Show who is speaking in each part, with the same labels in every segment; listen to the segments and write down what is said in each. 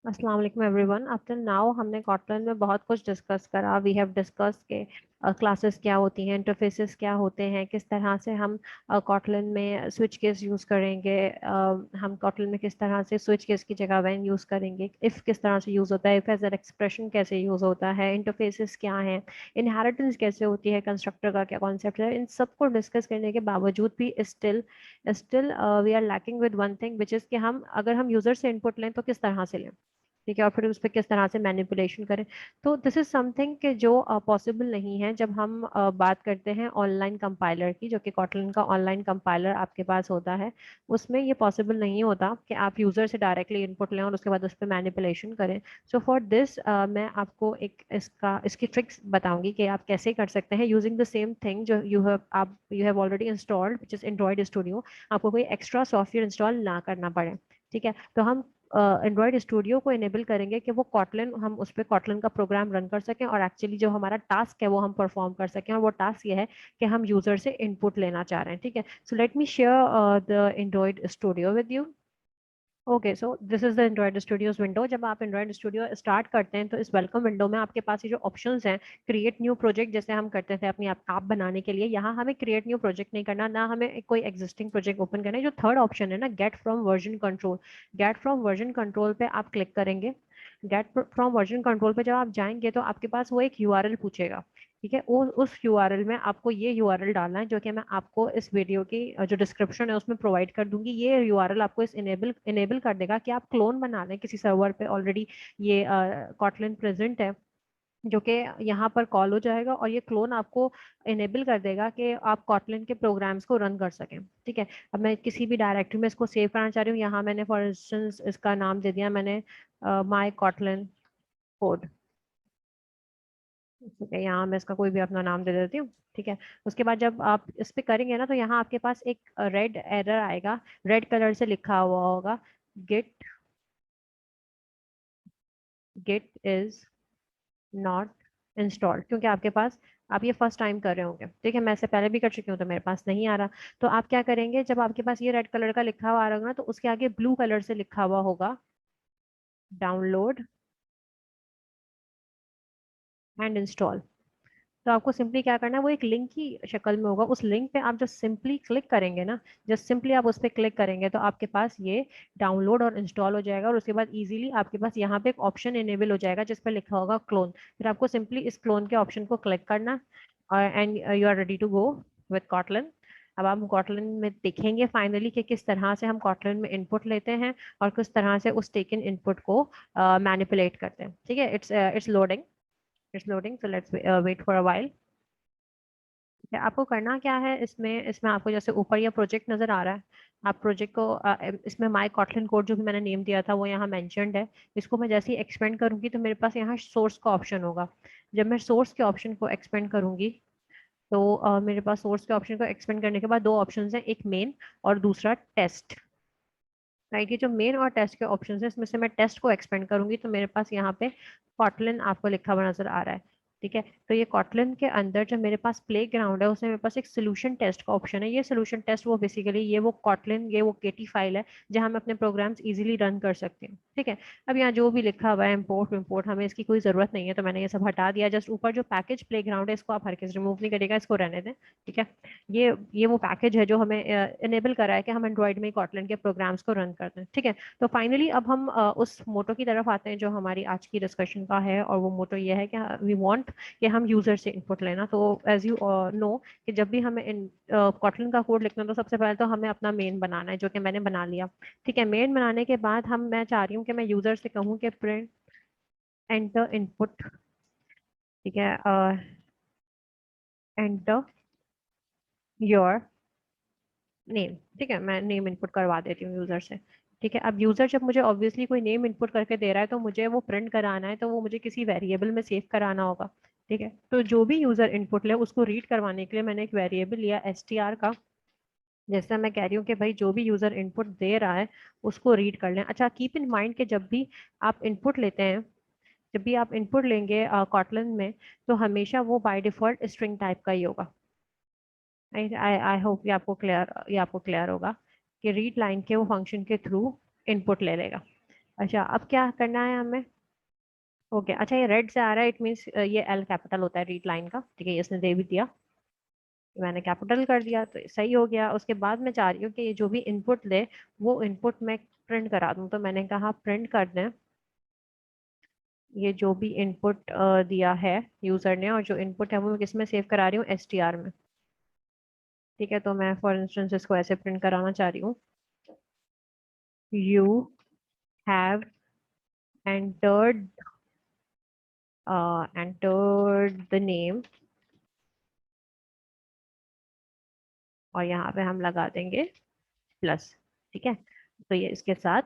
Speaker 1: अस्सलाम वालेकुम everyone. Up till now हमने कॉटलन में बहुत कुछ डिस्कस करा। वी हैव डिस्कस के क्लासेस क्या होती हैं, इंटरफेसेस क्या होते हैं, किस तरह से हम कॉटलन में स्विच केस यूज़ करेंगे, हम कॉटलन में किस तरह से स्विच केस की जगह व्हेन यूज़ करेंगे, इफ़ किस तरह से यूज़ होता है, इफ़ एज एन एक्सप्रेशन कैसे यूज़ होता है, इंटरफेसेस क्या हैं, इनहेरिटेंस कैसे होती है, कंस्ट्रक्टर का क्या कॉन्सेप्ट है। इन सब को डिस्कस करने के बावजूद भी still still we are lacking with one thing which is कि हम अगर हम यूज़र से इनपुट लें तो किस तरह से लें, ठीक है, और फिर उस पर किस तरह से मैनिपुलेशन करें। तो दिस इज समथिंग कि जो पॉसिबल नहीं है जब हम बात करते हैं ऑनलाइन कंपाइलर की, जो कि कॉटलन का ऑनलाइन कंपाइलर आपके पास होता है। उसमें ये पॉसिबल नहीं होता कि आप यूज़र से डायरेक्टली इनपुट लें और उसके बाद उस पर मैनिपुलेशन करें। सो फॉर दिस मैं आपको एक इसकी ट्रिक्स बताऊंगी कि आप कैसे कर सकते हैं यूजिंग द सेम थिंग जो you have already installed which is Android studio. आपको कोई एक्स्ट्रा सॉफ्टवेयर इंस्टॉल ना करना पड़े, ठीक है। तो हम एंड्रॉयड स्टूडियो को इनेबल करेंगे कि वो कॉटलन, हम उस पर कॉटलन का प्रोग्राम रन कर सकें और एक्चुअली जो हमारा टास्क है वो हम परफॉर्म कर सकें। और वो टास्क ये है कि हम यूजर से इनपुट लेना चाह रहे हैं, ठीक है। So let me share the Android studio with you. Okay, so this is the Android studios window. जब आप एंड्रॉइड स्टूडियो स्टार्ट करते हैं तो इस वेलकम विंडो में आपके पास ये जो ऑप्शंस हैं, क्रिएट न्यू प्रोजेक्ट, जैसे हम करते थे अपनी ऐप बनाने के लिए, यहाँ हमें क्रिएट न्यू प्रोजेक्ट नहीं करना, ना हमें कोई एग्जिस्टिंग प्रोजेक्ट ओपन करना है। जो थर्ड ऑप्शन है ना, get from version control, get from version control पे आप क्लिक करेंगे। गेट फ्रॉम वर्जन कंट्रोल पे जब आप जाएंगे तो आपके पास वो एक यूआरएल पूछेगा, ठीक है। उस यूआरएल में आपको ये यूआरएल डालना है, जो कि मैं आपको इस वीडियो की जो डिस्क्रिप्शन है उसमें प्रोवाइड कर दूंगी। ये यूआरएल आपको इस इनेबल कर देगा कि आप क्लोन बना लें किसी सर्वर पे ऑलरेडी ये कॉटलिन प्रेजेंट है, जो कि यहाँ पर कॉल हो जाएगा और ये क्लोन आपको इनेबल कर देगा कि आप कॉटलिन के प्रोग्राम्स को रन कर सकें, ठीक है। अब मैं किसी भी डायरेक्टरी में इसको सेव करना चाह रही हूँ। यहाँ मैंने फॉर इंस्टेंस इसका नाम दे दिया मैंने माई कॉटलिन कोड, ठीक है। यहाँ मैं इसका कोई भी अपना नाम दे देती हूँ, ठीक है। उसके बाद जब आप इस पे करेंगे ना तो यहाँ आपके पास एक रेड एरर आएगा, रेड कलर से लिखा हुआ होगा, git git is not installed, क्योंकि आपके पास, आप ये फर्स्ट टाइम कर रहे होंगे, ठीक है। मैं इससे पहले भी कर चुकी हूँ तो मेरे पास नहीं आ रहा। तो आप क्या करेंगे, जब आपके पास ये रेड कलर का लिखा हुआ आ रहा होगा ना तो उसके आगे ब्लू कलर से लिखा हुआ होगा डाउनलोड एंड इंस्टॉल। तो आपको सिंपली क्या करना है, वो एक लिंक की शक्ल में होगा, उस लिंक पे आप जब सिंपली क्लिक करेंगे ना, जब सिंपली आप उस पर क्लिक करेंगे तो आपके पास ये डाउनलोड और इंस्टॉल हो जाएगा। और उसके बाद इजीली आपके पास यहाँ पे एक ऑप्शन इनेबल हो जाएगा जिस पर लिखा होगा क्लोन। फिर आपको सिंपली इस क्लोन के ऑप्शन को क्लिक करना and you are ready to go with Kotlin. अब आप कॉटलन में देखेंगे फाइनली कि किस तरह से हम कॉटलन में इनपुट लेते हैं और किस तरह से उस टेकन इनपुट को मैनिपुलेट करते हैं, ठीक है। It's loading, it's loading, so let's wait for a while. आपको करना क्या है, इसमें इसमें आपको जैसे ऊपर ये प्रोजेक्ट नजर आ रहा है, आप प्रोजेक्ट को इसमें माई कॉटलिन कोड जो भी मैंने नेम दिया था वो यहाँ मेंशन्ड है। इसको मैं जैसे ही एक्सपेंड करूंगी तो मेरे पास यहाँ सोर्स का ऑप्शन होगा। जब मैं सोर्स के ऑप्शन को एक्सपेंड करूंगी तो मेरे पास सोर्स के ऑप्शन को एक्सपेंड करने के बाद दो ऑप्शन हैं, एक मेन और दूसरा टेस्ट, राइट। ये जो मेन और टेस्ट के ऑप्शन है इसमें से मैं टेस्ट को एक्सपेंड करूंगी तो मेरे पास यहाँ पे कॉटलिन आपको लिखा हुआ नजर आ रहा है, ठीक है। तो ये कॉटलिन के अंदर जो मेरे पास प्ले ग्राउंड है उसमें मेरे पास एक सोल्यूशन टेस्ट का ऑप्शन है। ये सोल्यूशन टेस्ट वो बेसिकली ये वो कॉटलिन, ये वो केटी फाइल है जहाँ मैं अपने प्रोग्राम्स इजीली रन कर सकती हूँ, ठीक है। अब यहाँ जो भी लिखा हुआ है इम्पोर्ट इम्पोर्ट हमें इसकी कोई जरूरत नहीं है तो मैंने ये सब हटा दिया। जस्ट ऊपर जो पैकेज प्ले ग्राउंड है इसको आप हर किसी रिमूव नहीं करेगा, इसको रहने दें, ठीक है। ये वो पैकेज है जो हमें इनेबल करा है कि हम एंड्रॉइड में कॉटलिन के प्रोग्राम्स को रन करते हैं, ठीक है। तो फाइनली अब हम उस मोटो की तरफ आते हैं जो हमारी आज की डिस्कशन का है, और वो मोटो ये है कि वी वांट कि हम यूजर से इनपुट लेना। तो एज यू नो कि जब भी हमें कॉटलिन का कोड लिखना है तो सबसे पहले तो हमें अपना मेन बनाना है, जो कि मैंने बना लिया, ठीक है। मेन बनाने के बाद मैं चाह रही हूँ कि मैं यूजर से कहूँ कि प्रिंट एंटर इनपुट, ठीक है, एंटर योर नेम, ठीक है। मैं नेम इनपुट करवा देती हूँ यूजर से, ठीक है। अब यूजर जब मुझे ऑब्वियसली कोई नेम इनपुट करके दे रहा है तो मुझे वो प्रिंट कराना है, तो वो मुझे किसी वेरिएबल में सेव कराना होगा, ठीक है। तो जो भी यूजर इनपुट ले उसको रीड करवाने के लिए मैंने एक वेरिएबल लिया str का। जैसे मैं कह रही हूँ कि भाई जो भी यूजर इनपुट दे रहा है उसको रीड कर लें। अच्छा, कीप इन माइंड कि जब भी आप इनपुट लेते हैं, जब भी आप इनपुट लेंगे कॉटलन में, तो हमेशा वो बाय डिफॉल्ट स्ट्रिंग टाइप का ही होगा। आई आई होप ये आपको क्लियर होगा कि रीड लाइन के वो फंक्शन के थ्रू इनपुट ले लेगा, अच्छा अब क्या करना है हमें? ओके अच्छा, ये रेड से आ रहा है, इट मीन्स ये एल कैपिटल होता है रीड लाइन का, ठीक है, ये इसने दे भी दिया, मैंने कैपिटल कर दिया तो सही हो गया। उसके बाद मैं चाह रही हूँ कि ये जो भी इनपुट दे वो इनपुट मैं प्रिंट करा दूँ, तो मैंने कहा प्रिंट कर दें ये जो भी इनपुट दिया है यूजर ने, और जो इनपुट है वो मैं किस में सेव करा रही हूँ, एसटीआर में। ठीक है, तो मैं फॉर इंस्टेंस इसको ऐसे प्रिंट कराना चाह रही हूँ, you have entered entered the name, और यहाँ पे हम लगा देंगे प्लस। ठीक है, तो ये इसके साथ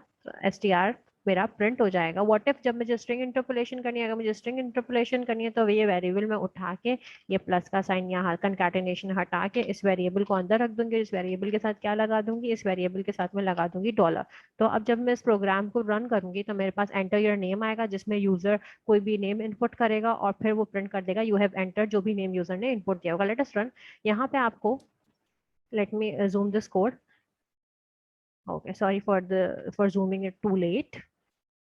Speaker 1: एस टी आर मेरा प्रिंट हो जाएगा। व्हाट इफ जब मुझे स्ट्रिंग इंटरपोलेशन करनी है, अगर मुझे स्ट्रिंग इंटरपोलेशन करनी है तो ये वेरिएबल में उठा के ये प्लस का साइन यहाँ कंकैटिनेशन हटा के इस वेरिएबल को अंदर रख दूंगी, इस वेरिएबल के साथ क्या लगा दूंगी, इस वेरिएबल के साथ में लगा दूंगी डॉलर। तो अब जब मैं इस प्रोग्राम को रन करूंगी तो मेरे पास एंटर योर नेम आएगा, जिसमें यूजर कोई भी नेम इनपुट करेगा और फिर वो प्रिंट कर देगा यू हैव एंटर जो भी नेम यूजर ने इनपुट दिया होगा। Let us run. यहाँ पे आपको, let me zoom this code. Okay sorry for zooming it too late.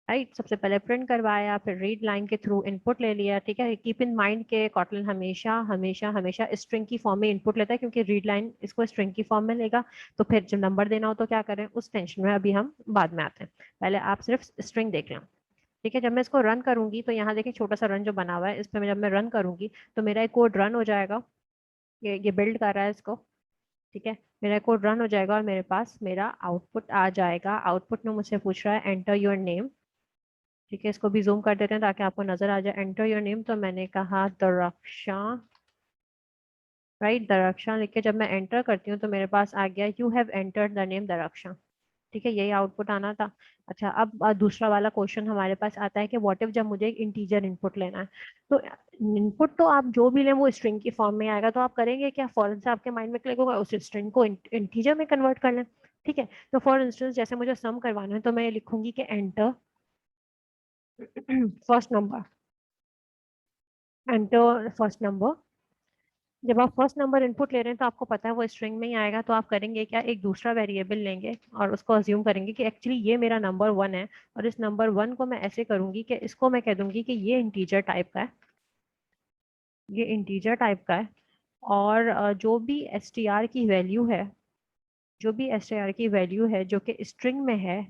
Speaker 1: Right, सबसे पहले प्रिंट करवाया, फिर रीड लाइन के थ्रू इनपुट ले लिया। ठीक है, कीप इन माइंड के कॉटलन हमेशा हमेशा हमेशा स्ट्रिंग की फॉर्म में इनपुट लेता है, क्योंकि रीड लाइन इसको स्ट्रिंग की फॉर्म में लेगा। तो फिर जब नंबर देना हो तो क्या करें, उस टेंशन में अभी हम बाद में आते हैं, पहले आप सिर्फ स्ट्रिंग देख लें। ठीक है, जब मैं इसको रन करूंगी तो यहाँ देखिए छोटा सा रन जो बना हुआ है, इस पर जब मैं रन करूंगी तो मेरा एक कोड रन हो जाएगा। ये बिल्ड कर रहा है इसको। ठीक है, मेरा कोड रन हो जाएगा और मेरे पास मेरा आउटपुट आ जाएगा। आउटपुट में मुझसे पूछ रहा है एंटर योर नेम। ठीक है, इसको भी जूम कर देते हैं ताकि आपको नजर आ जाए एंटर योर नेम। तो मैंने कहा दरक्षा, राइट, दरक्षा लिख के जब मैं एंटर करती हूँ तो मेरे पास आ गया you have entered the name Darakhsha. ठीक है, यही आउटपुट आना था। अच्छा अब दूसरा वाला क्वेश्चन हमारे पास आता है कि व्हाट इफ जब मुझे एक इंटीजर इनपुट लेना है। तो इनपुट तो आप जो भी लें वो स्ट्रिंग की फॉर्म में आएगा, तो आप करेंगे क्या, फौरन से आपके माइंड में क्लिक होगा उस स्ट्रिंग को इंटीजर में कन्वर्ट कर लें। ठीक है, तो फॉर इंस्टेंस जैसे मुझे सम करवाना है तो मैं ये लिखूंगी कि enter first number, enter first number. जब आप फर्स्ट नंबर इनपुट ले रहे हैं तो आपको पता है वो स्ट्रिंग में ही आएगा, तो आप करेंगे क्या, एक दूसरा वेरिएबल लेंगे और उसको अज्यूम करेंगे कि एक्चुअली ये मेरा नंबर वन है, और इस नंबर वन को मैं ऐसे करूंगी कि इसको मैं कह दूंगी कि ये इंटीजर टाइप का है, ये इंटीजर टाइप का है। और जो भी एस टी आर की वैल्यू है, जो भी एस टी आर की वैल्यू है जो कि स्ट्रिंग में है,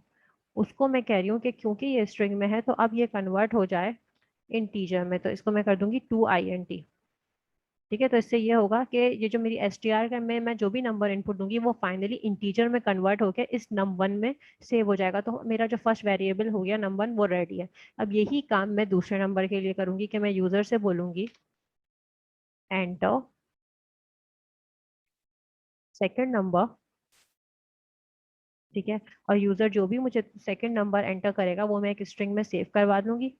Speaker 1: उसको मैं कह रही हूँ कि क्योंकि ये स्ट्रिंग में है तो अब ये कन्वर्ट हो जाए इंटीजर में, तो इसको मैं कर दूंगी 2int। ठीक है, तो इससे ये होगा कि ये जो मेरी एस टी आर में मैं जो भी नंबर इनपुट दूंगी वो फाइनली इंटीजर में कन्वर्ट होकर इस नंबर वन में सेव हो जाएगा। तो मेरा जो फर्स्ट वेरिएबल हो गया नंबर वन, वो रेडी है। अब यही काम मैं दूसरे नंबर के लिए करूंगी कि मैं यूजर से बोलूंगी एंटर सेकेंड नंबर। ठीक है, और यूजर जो भी मुझे सेकंड नंबर एंटर करेगा वो मैं एक स्ट्रिंग में सेव करवा दूंगी,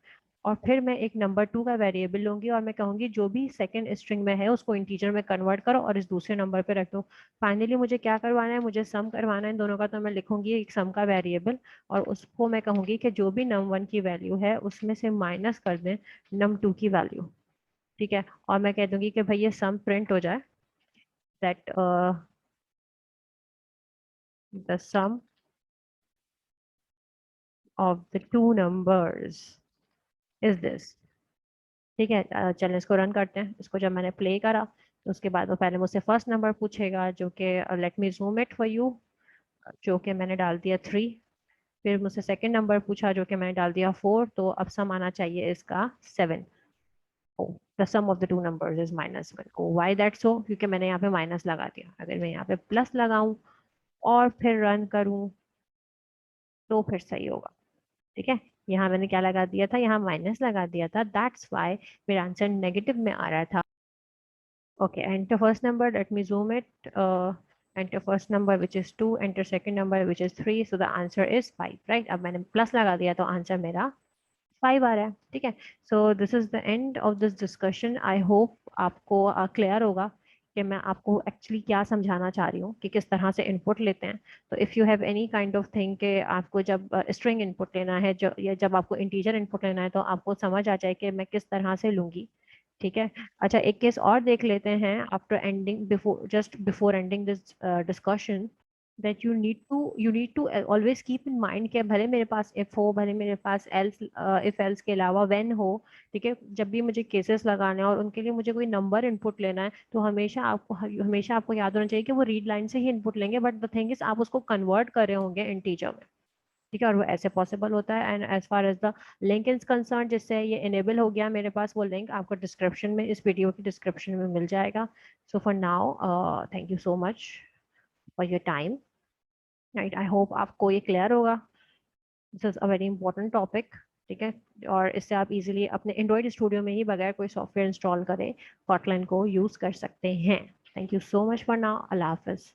Speaker 1: और फिर मैं एक नंबर टू का वेरिएबल लूंगी और मैं कहूंगी जो भी सेकंड स्ट्रिंग में है उसको इंटीजर में कन्वर्ट करो और इस दूसरे नंबर पे रख दो। फाइनली मुझे क्या करवाना है, मुझे सम करवाना है इन दोनों का, तो मैं लिखूंगी एक सम का वेरिएबल, और उसको मैं कहूंगी कि जो भी नम वन की वैल्यू है उसमें से माइनस कर दें नम टू की वैल्यू। ठीक है, और मैं कह दूंगी कि भाई ये सम प्रिंट हो जाए, that the sum of the two numbers is this। ठीक है, चलो इसको रन करते हैं। इसको जब मैंने प्ले करा तो उसके बाद वो पहले मुझसे फर्स्ट नंबर पूछेगा जो कि late me zoom it for you, जो कि मैंने डाल दिया 3। फिर मुझसे सेकंड नंबर पूछा जो कि मैंने डाल दिया 4, तो अब सम आना चाहिए इसका 7। Oh, the sum of the two numbers is -1। Oh why that so, क्योंकि मैंने यहाँ पे माइनस लगा दिया। अगर मैं यहाँ पे प्लस लगाऊं और फिर रन करूं तो फिर सही होगा। ठीक है, यहाँ मैंने क्या लगा दिया था, यहाँ माइनस लगा दिया था, दैट्स वाई मेरा आंसर नेगेटिव में आ रहा था। Okay, enter first number, late me zoom it, enter first number which is 2, enter second number which is 3, so the answer is 5, right। अब मैंने प्लस लगा दिया तो आंसर मेरा 5 आ रहा है। ठीक है, so this is the end of this discussion. I hope आपको क्लियर होगा कि मैं आपको एक्चुअली क्या समझाना चाह रही हूँ कि किस तरह से इनपुट लेते हैं। तो if you have any kind of thing कि आपको जब स्ट्रिंग इनपुट लेना है या जब आपको इंटीजर इनपुट लेना है तो आपको समझ आ जाए कि मैं किस तरह से लूंगी। ठीक है, अच्छा एक केस और देख लेते हैं after ending, before just before ending this discussion. that you need to always keep in mind कि भले मेरे पास if हो, भले मेरे पास else if else के अलावा when हो, ठीक है, जब भी मुझे केसेस लगाने हैं और उनके लिए मुझे कोई नंबर इनपुट लेना है, तो हमेशा आपको याद होना चाहिए कि वो रीड लाइन से ही इनपुट लेंगे, बट द थिंग इज आप उसको कन्वर्ट कर रहे होंगे इंटीजर में, ठीक है, और वो ऐसे पॉसिबल होता है। And as far as the link is concern, जिससे ये इनेबल हो गया मेरे पास, वो लिंक आपको डिस्क्रिप्शन में, इस वीडियो की डिस्क्रिप्शन में मिल जाएगा। So for now thank you so much for your time. Right, I hope आपको ये क्लियर होगा। This is a very important topic, ठीक है, और इससे आप इजीली अपने एंड्रॉइड स्टूडियो में ही बगैर कोई सॉफ्टवेयर इंस्टॉल करे कॉटलिन को यूज कर सकते हैं। Thank you so much for now, Allah Hafiz.